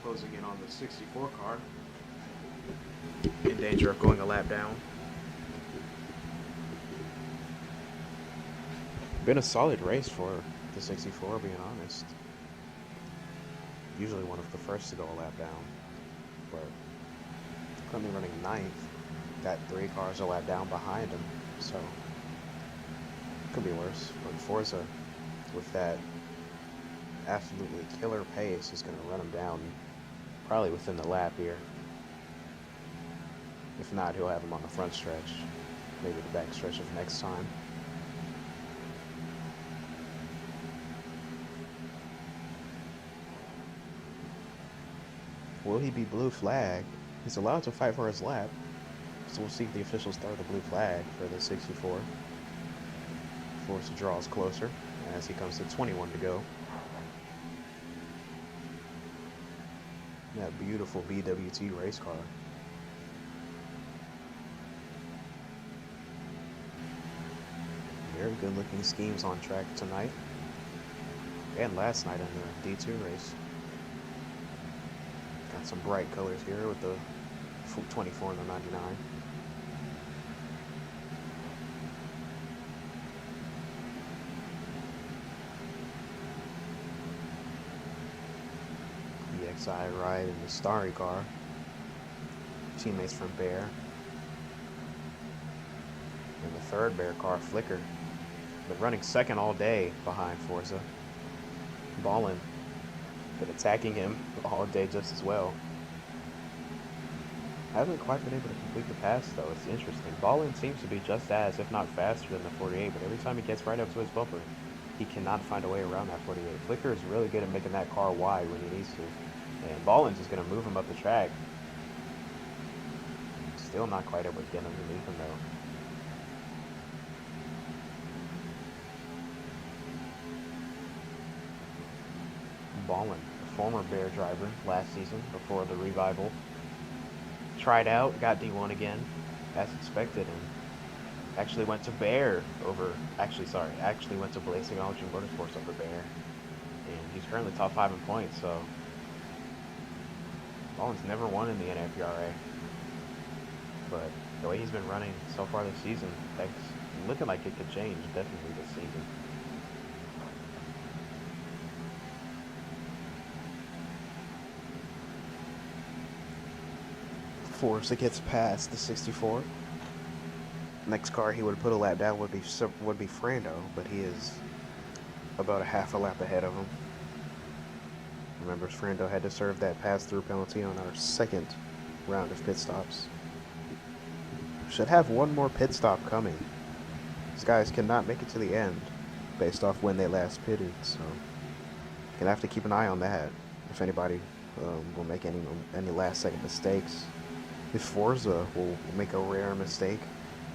Closing in on the 64 car. In danger of going a lap down. Been a solid race for the 64, being honest. Usually one of the first to go a lap down. But currently running 9th. Got 3 cars a lap down behind him. So could be worse. But Forza, with that absolutely killer pace, is going to run him down probably within the lap here. If not, he'll have him on the front stretch, maybe the back stretch of next time. Will he be blue flagged? He's allowed to fight for his lap, so we'll see if the officials throw the blue flag for the 64. Forza draws closer as he comes to 21 to go. That beautiful BWT race car. Very good looking schemes on track tonight and last night in the D2 race. Got some bright colors here with the 24 and the 99. I ride in the Starry car. Teammates from Bear. And the third Bear car, Flicker. Been running second all day behind Forza. Ballin. Been attacking him all day just as well. Hasn't quite been able to complete the pass though. It's interesting. Ballin seems to be just as, if not faster than the 48, but every time he gets right up to his bumper, he cannot find a way around that 48. Flicker is really good at making that car wide when he needs to. And Ballin's just going to move him up the track. Still not quite able to get underneath him though. Ballin, a former Bear driver last season before the revival. Tried out, got D1 again, as expected, and actually went to Bear over, actually went to Blaze Technology Motorsports over Bear. And he's currently top 5 in points, so Ballin's never won in the NAPRA. But the way he's been running so far this season, that's looking like it could change definitely this season. Forza gets past the 64. Next car he would put a lap down would be Frando, but he is about a half a lap ahead of him. Remember, Frando had to serve that pass-through penalty on our second round of pit stops. Should have one more pit stop coming. These guys cannot make it to the end based off when they last pitted, so gonna have to keep an eye on that if anybody will make any last-second mistakes. If Forza will make a rare mistake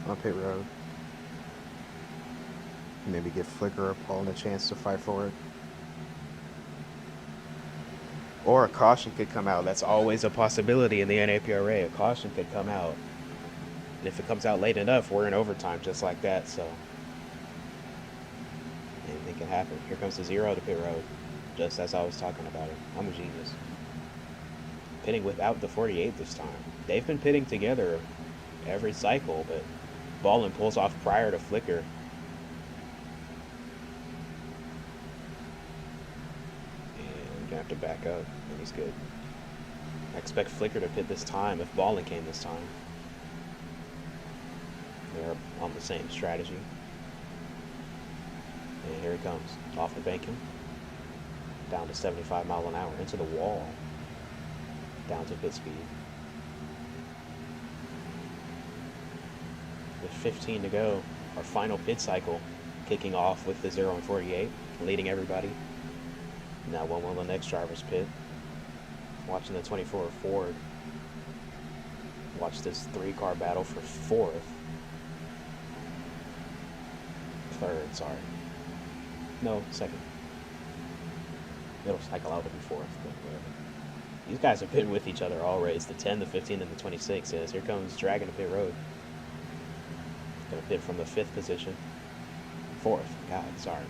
on pit road. Maybe give Flicker or Paul a chance to fight for it. Or a caution could come out. That's always a possibility in the NAPRA. A caution could come out. And if it comes out late enough, we're in overtime just like that, so anything can happen. Here comes the 0 to pit road. Just as I was talking about it. I'm a genius. Pitting without the 48 this time. They've been pitting together every cycle, but Ballin pulls off prior to Flicker. And gonna have to back up, and he's good. I expect Flicker to pit this time if Ballin came this time. They're on the same strategy. And here he comes, off the banking. Down to 75 mile an hour, into the wall. Down to pit speed. With 15 to go, our final pit cycle kicking off with the 0 and 48, leading everybody. Now when will the next drivers pit? Watching the 24 Ford. Watch this 3-car battle for 4th. 3rd, sorry. No, 2nd. It'll cycle out to be 4th, but whatever. These guys are pitting with each other all race. The 10, the 15, and the 26 is. Here comes Dragon to pit road. Gonna pit from the 5th position. 4th. God, sorry.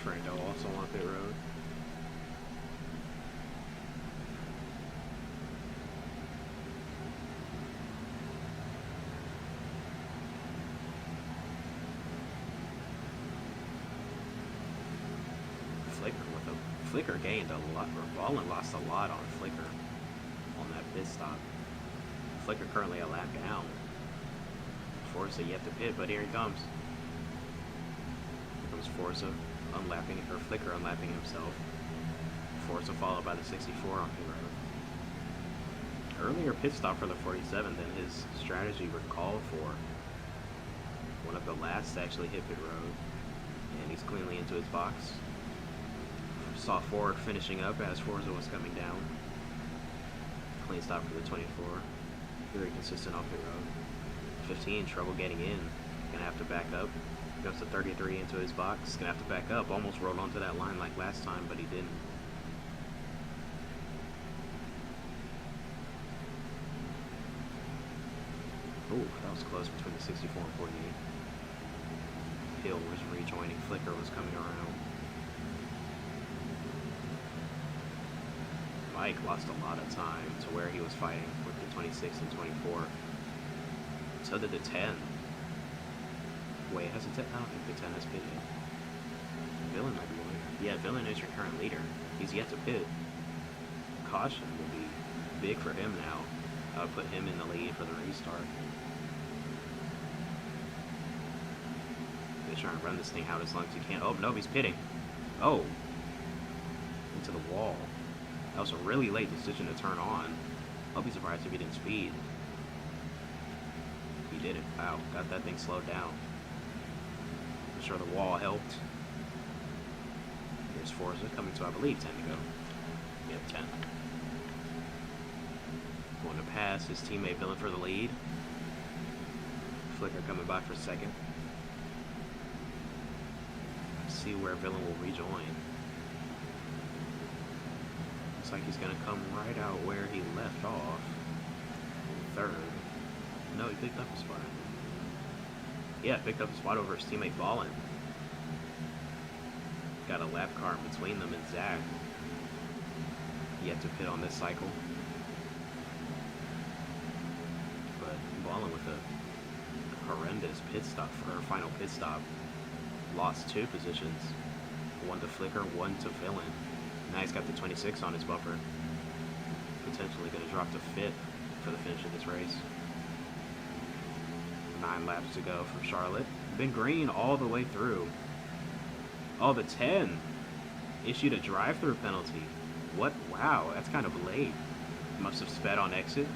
Franco also on pit road. Flicker gained a lot, or Ballin lost a lot on Flicker on that pit stop. Flicker currently a lap down. Forza yet to pit, but here he comes. Here comes Forza unlapping, or Flicker unlapping himself. Forza followed by the 64 on pit road. Earlier pit stop for the 47 than his strategy would call for. One of the last to actually hit pit road, and he's cleanly into his box. Saw Ford finishing up as Forza was coming down. Clean stop for the 24. Very consistent off pit road. 15, trouble getting in. Gonna have to back up. Goes to 33 into his box. Gonna have to back up. Almost rolled onto that line like last time, but he didn't. Ooh, that was close between the 64 and 48. Hill was rejoining. Flicker was coming around. Mike lost a lot of time to where he was fighting with the 26 and 24. So did the 10. Wait, has the 10? I don't think the 10 has pit yet. Villain might be the leader. Yeah, Villain is your current leader. He's yet to pit. Caution will be big for him now. I would put him in the lead for the restart. They're trying to run this thing out as long as he can. Oh, no, he's pitting. Oh. Into the wall. That was a really late decision to turn on. I'll be surprised if he didn't speed. He did it. Wow, got that thing slowed down. I'm sure the wall helped. Here's Forza coming to, I believe, 10 to go. Yeah, 10. Going to pass his teammate Villain for the lead. Flicker coming by for 2nd. See where Villain will rejoin. Looks like he's going to come right out where he left off. 3rd. No, he picked up a spot. Yeah, picked up a spot over his teammate Ballin. Got a lap car in between them and Zach. Yet to pit on this cycle. But Ballin with a horrendous pit stop for her final pit stop. Lost 2 positions. 1 to Flicker, 1 to Villain. Now he's got the 26 on his bumper. Potentially going to drop to 5th for the finish of this race. 9 laps to go from Charlotte. Been green all the way through. Oh, the 10 issued a drive-through penalty. What? Wow, that's kind of late. Must have sped on exit.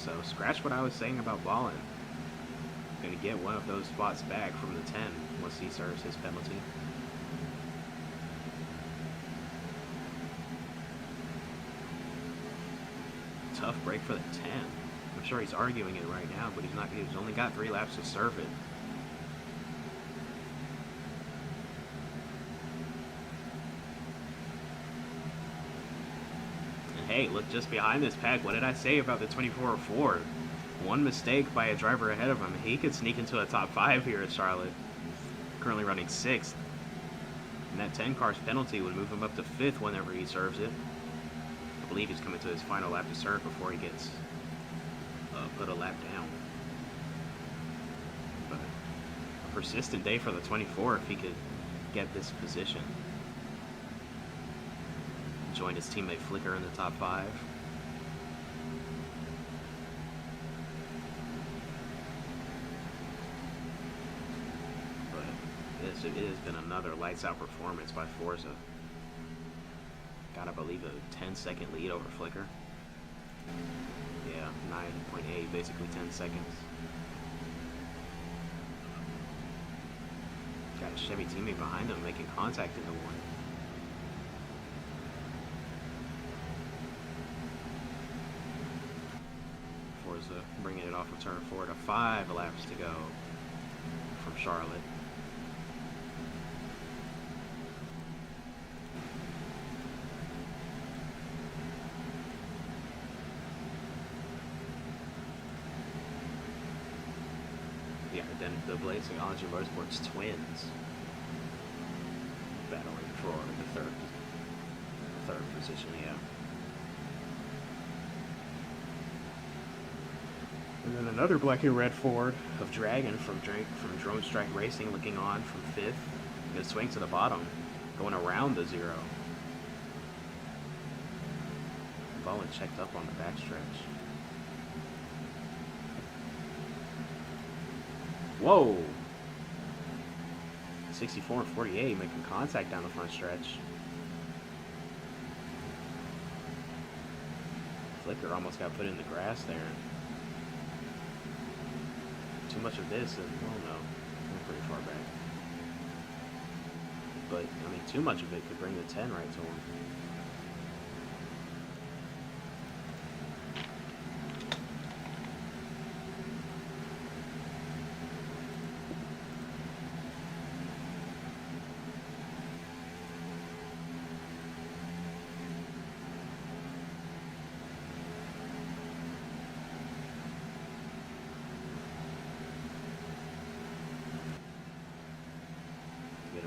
So scratch what I was saying about Ballin. Gonna get one of those spots back from the 10 once he serves his penalty. Tough break for the 10. I'm sure he's arguing it right now, but he's only got 3 laps to serve it. And hey, look just behind this pack. What did I say about the 24 Ford? One mistake by a driver ahead of him, he could sneak into a top 5 here at Charlotte. Currently running 6th. And that 10 car's penalty would move him up to 5th whenever he serves it. I believe he's coming to his final lap to serve before he gets put a lap down. But a persistent day for the 24 if he could get this position. Join his teammate Flicker in the top 5. But it has been another lights out performance by Forza. Gotta believe a 10-second lead over Flicker. Yeah, 9.8, basically 10 seconds. Got a Chevy teammate behind him making contact into one. Forza bringing it off of turn 4 to 5 laps to go from Charlotte. The Blaze Technology Motorsports twins battling for the third position, yeah. And then another black and red Ford of Dragon from Drone Strike Racing looking on from 5th. Gonna swing to the bottom, going around the 0. Ballin checked up on the backstretch. Whoa! 64 and 48 making contact down the front stretch. Flicker almost got put in the grass there. Too much of this and, well, no, we're pretty far back. But, I mean, too much of it could bring the 10 right to him.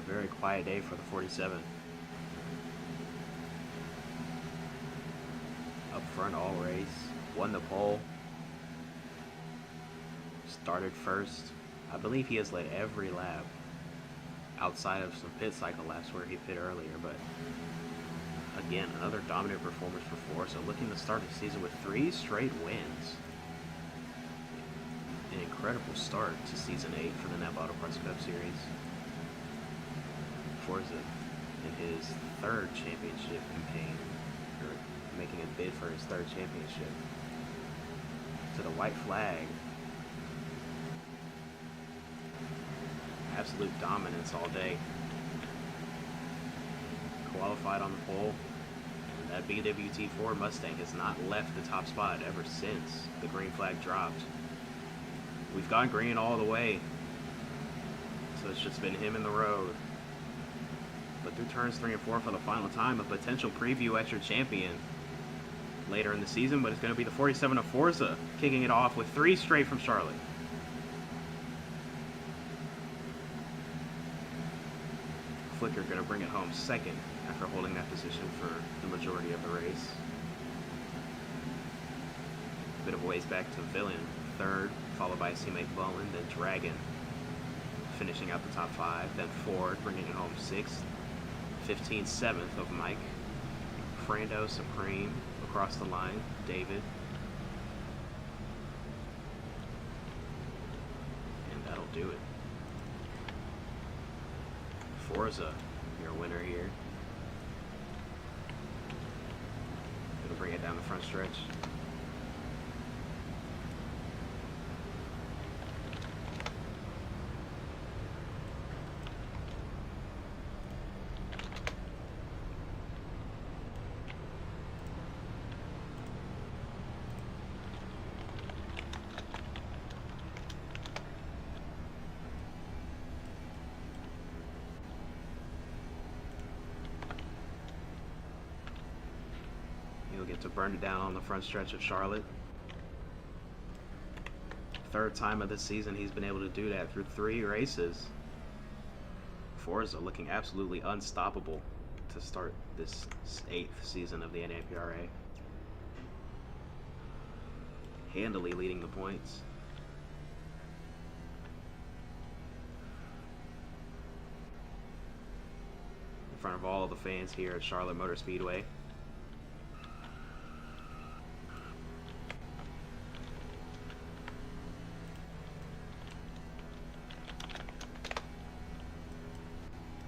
Very quiet day for the 47. Up front all race, won the pole, started first. I believe he has led every lap outside of some pit cycle laps where he pit earlier, but again, another dominant performance for Forza, looking to start the season with 3 straight wins. An incredible start to Season 8 for the NAPA Auto Parts Cup Series. Forza in his 3rd championship campaign, or making a bid for his 3rd championship. To the white flag. Absolute dominance all day. Qualified on the pole. And that BWT Ford Mustang has not left the top spot ever since the green flag dropped. We've gone green all the way. So it's just been him in the road. But through turns 3 and 4 for the final time, a potential preview extra champion later in the season, but it's going to be the 47 of Forza, kicking it off with 3 straight from Charlotte. Flicker going to bring it home 2nd after holding that position for the majority of the race. Bit of ways back to Villain, 3rd, followed by his teammate Ballin, then Dragon finishing out the top 5, then Ford bringing it home 6th. 15th, 7th of Mike. Frando, Supreme, across the line, David. And that'll do it. Forza, your winner here. Gonna bring it down the front stretch. get to burn it down on the front stretch of Charlotte. Third time of the season he's been able to do that through 3 races. Forza looking absolutely unstoppable to start this 8th season of the NAPRA. Handily leading the points. In front of all the fans here at Charlotte Motor Speedway.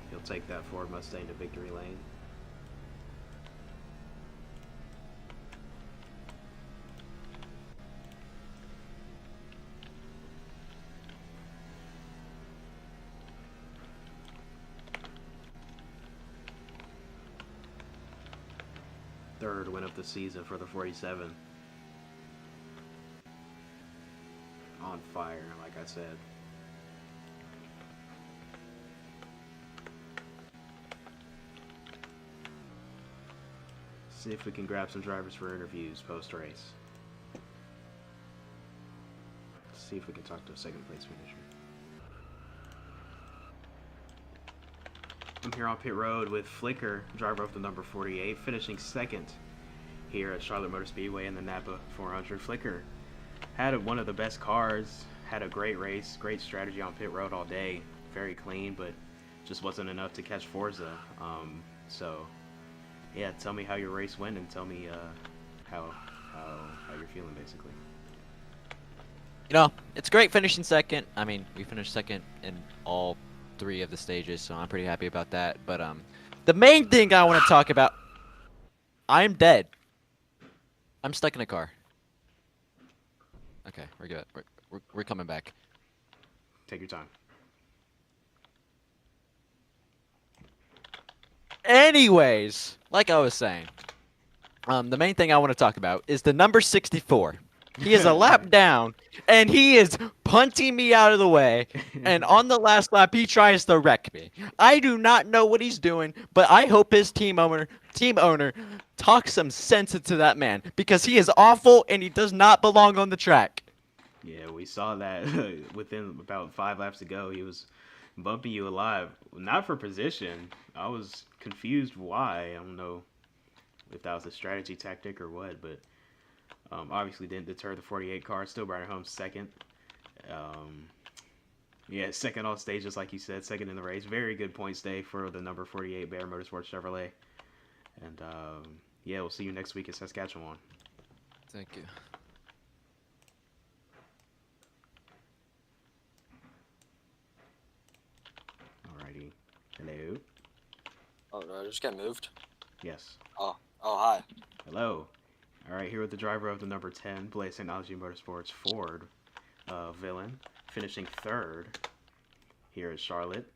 He'll take that Ford Mustang to victory lane. Third win of the season for the 47. On fire, like I said. See if we can grab some drivers for interviews post-race. See if we can talk to a second place finisher. I'm here on pit road with Flicker, driver of the number 48, finishing second here at Charlotte Motor Speedway in the NAPA 400. Flicker had one of the best cars, had a great race, great strategy on pit road all day, very clean, but just wasn't enough to catch Forza. So yeah, tell me how your race went and tell me how you're feeling basically. You know, it's great finishing second. I mean, we finished second in all 3 of the stages, so I'm pretty happy about that. But the main thing I want to talk about, I'm dead. I'm stuck in a car. Okay, we're good. We're coming back. Take your time. Anyways, like I was saying, the main thing I want to talk about is the number 64. He is a lap down, and he is punting me out of the way. And on the last lap, he tries to wreck me. I do not know what he's doing, but I hope his team owner talks some sense into that man, because he is awful and he does not belong on the track. Yeah, we saw that within about 5 laps to go. He was bumping you alive. Not for position. I was confused why. I don't know if that was a strategy tactic or what, but obviously didn't deter the 48 car. Still brought it home second. Yeah, second on stage, just like you said, second in the race. Very good points day for the number 48 Bear Motorsports Chevrolet. And yeah, we'll see you next week in Saskatchewan. Thank you. Alrighty. Hello. Oh, did I just get moved? Yes. Oh, hi. Hello. All right, here with the driver of the number 10, Blaze Technology Motorsports Ford Villain, finishing third here at Charlotte.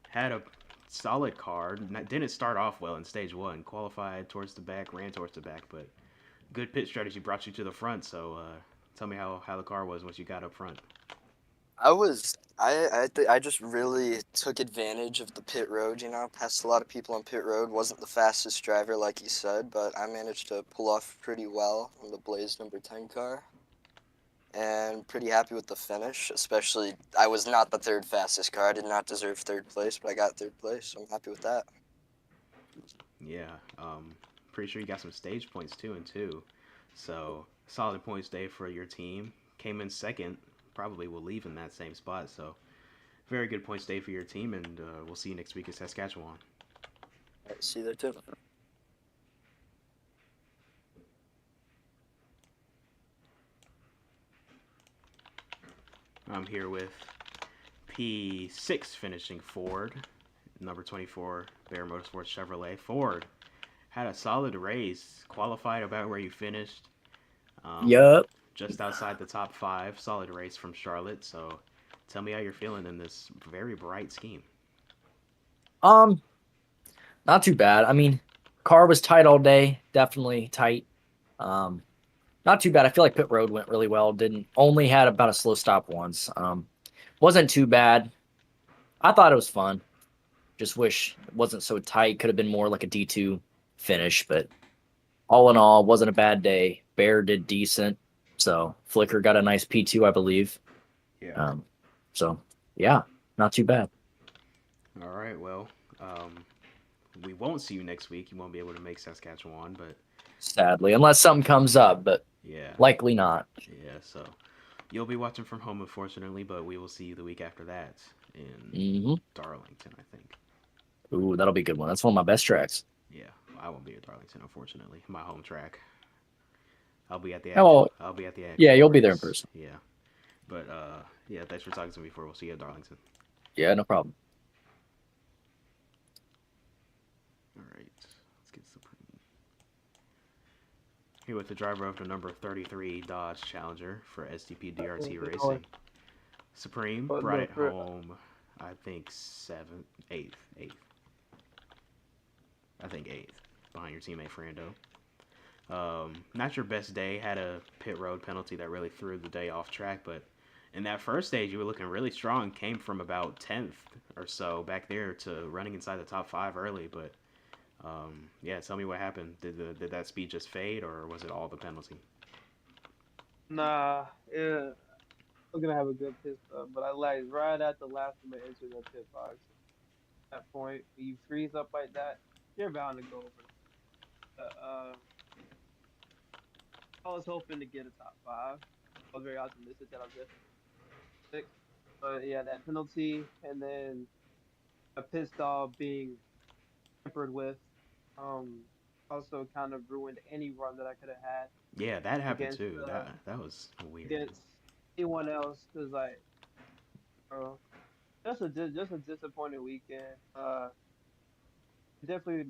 Had a solid car. Didn't start off well in stage 1. Qualified towards the back, ran towards the back, but good pit strategy brought you to the front. So tell me how the car was once you got up front. I just really took advantage of the pit road, passed a lot of people on pit road, wasn't the fastest driver like you said, but I managed to pull off pretty well on the Blaze number 10 car, and pretty happy with the finish, especially I was not the 3rd fastest car. I did not deserve 3rd place, but I got 3rd place, so I'm happy with that. Yeah, pretty sure you got some stage points too and 2, so solid points day for your team. Came in second. Probably will leave in that same spot, so very good points day for your team, and we'll see you next week in Saskatchewan. All right, see you there too. I'm here with P6 finishing Ford, number 24 Bear Motorsports Chevrolet. Ford had a solid race, qualified about where you finished. Yup. Just outside the top 5. Solid race from Charlotte. So tell me how you're feeling in this very bright scheme. Not too bad. I mean, car was tight all day, definitely tight. Not too bad. I feel like pit road went really well. Only had about a slow stop once. Wasn't too bad. I thought it was fun. Just wish it wasn't so tight. Could have been more like a D2 finish, but all in all, wasn't a bad day. Bear did decent. So Flicker got a nice P2, I believe. Yeah. Um, so yeah, not too bad. All right. Well, um, we won't see you next week. You won't be able to make Saskatchewan, but Sadly, unless something comes up, but yeah, likely not. yeah. So you'll be watching from home, unfortunately, but we will see you the week after that in Hmm. Darlington, I think. Ooh, that'll be a good one. That's one of my best tracks. Yeah, I won't be at Darlington, unfortunately. My home track. I'll be at the actual. Oh, I'll be at the yeah, actual you'll be there in race. person. Yeah, but yeah. Thanks for talking to me before. We'll see you at Darlington. Yeah, no problem. All right. Let's get Supreme. Here with the driver of the number 33 Dodge Challenger for SDP DRT Racing. Supreme brought it home, I think seventh, eighth. I think eighth behind your teammate Frando. Not your best day. Had a pit road penalty that really threw the day off track, but in that first stage you were looking really strong. Came from about 10th or so back there to running inside the top 5 early, but yeah, tell me what happened. Did that speed just fade, or was it all the penalty? Nah, yeah, I'm gonna have a good pit stop, but I lagged right at the last time I entered the pit box. At that point, when you freeze up like that, you're bound to go over. I was hoping to get a top five. I was very optimistic that I was definitely six. But yeah, that penalty and then a pit stall being tempered with, um, also kind of ruined any run that I could have had Yeah, that happened against too. That was weird. against anyone else. Cause like, bro, just a disappointing weekend. Definitely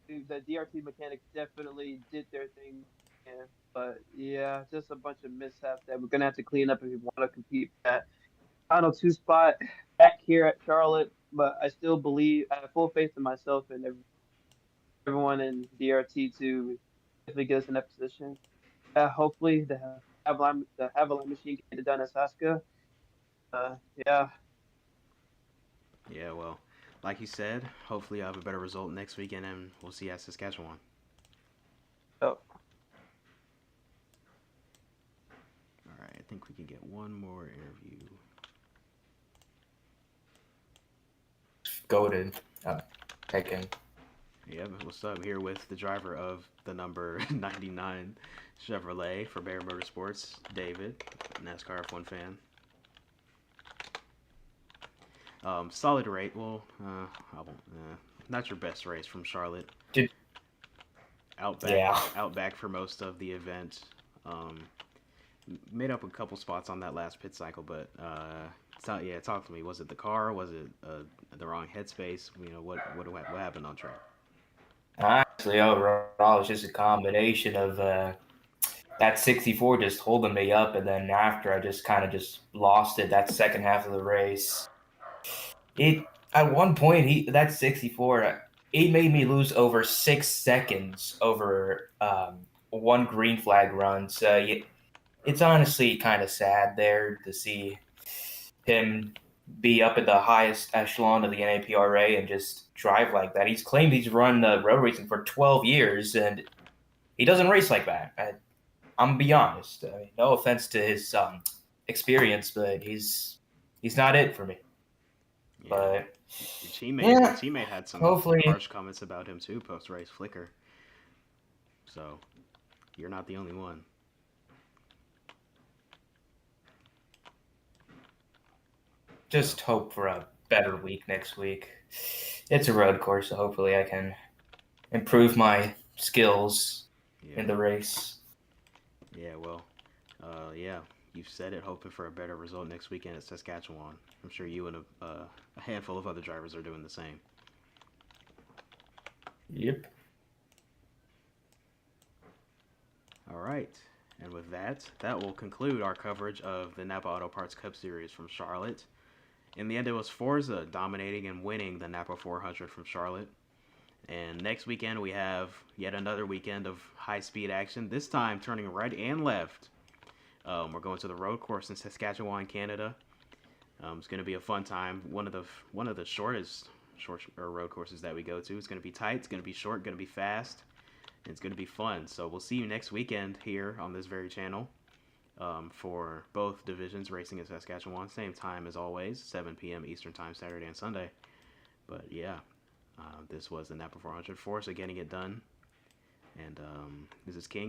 the DRT mechanics definitely did their thing. Yeah, but yeah, just a bunch of mishaps that we're gonna have to clean up if we want to compete for that final two spot back here at Charlotte. But I still believe I have full faith in myself and everyone in DRT to definitely get us in that position. Hopefully the Havilland machine can get it done at Saska. Yeah. Yeah, well, like you said, hopefully I have a better result next weekend, and we'll see you at Saskatchewan. Oh, All right, I think we can get one more interview. Goaded. Taking. Yeah, but what's up? Here with the driver of the number 99 Chevrolet for Bear Motorsports, David, NASCAR F1 fan. Solid rate. Well, I won't. Not your best race from Charlotte. Did Outback, yeah. outback for most of the event. Um, Made up a couple spots on that last pit cycle, but yeah, talk to me. Was it the car? Was it the wrong headspace? You know what happened on track? Actually, overall, it's just a combination of that 64 just holding me up, and then after I just kind of just lost it that second half of the race. It at one point that 64 it made me lose over 6 seconds over one green flag run. So it's honestly kind of sad there to see him be up at the highest echelon of the NAPRA and just drive like that. He's claimed he's run road racing for 12 years and he doesn't race like that. I'm gonna be honest. I mean, no offense to his experience, but he's not it for me. Yeah, But your teammate had some hopefully, harsh comments about him too post race Flickr. So you're not the only one. just hope for a better week next week. It's a road course, so hopefully I can improve my skills Yeah. in the race. Yeah. Well. Yeah. You've said it. Hoping for a better result next weekend at Saskatchewan. I'm sure you and a handful of other drivers are doing the same. Yep. All right. And with that, that will conclude our coverage of the Napa Auto Parts Cup Series from Charlotte. In the end, it was Forza dominating and winning the Napa 400 from Charlotte. And next weekend, we have yet another weekend of high-speed action, this time turning right and left. We're going to the road course in Saskatchewan, Canada. It's going to be a fun time. One of the short road courses that we go to. It's going to be tight. It's going to be short. Going to be fast. It's going to be fun. So we'll see you next weekend here on this very channel for both divisions racing in Saskatchewan. Same time as always, 7 p.m. Eastern Time, Saturday and Sunday. But yeah, this was the NAPA 400 for us, getting it done. And this is King.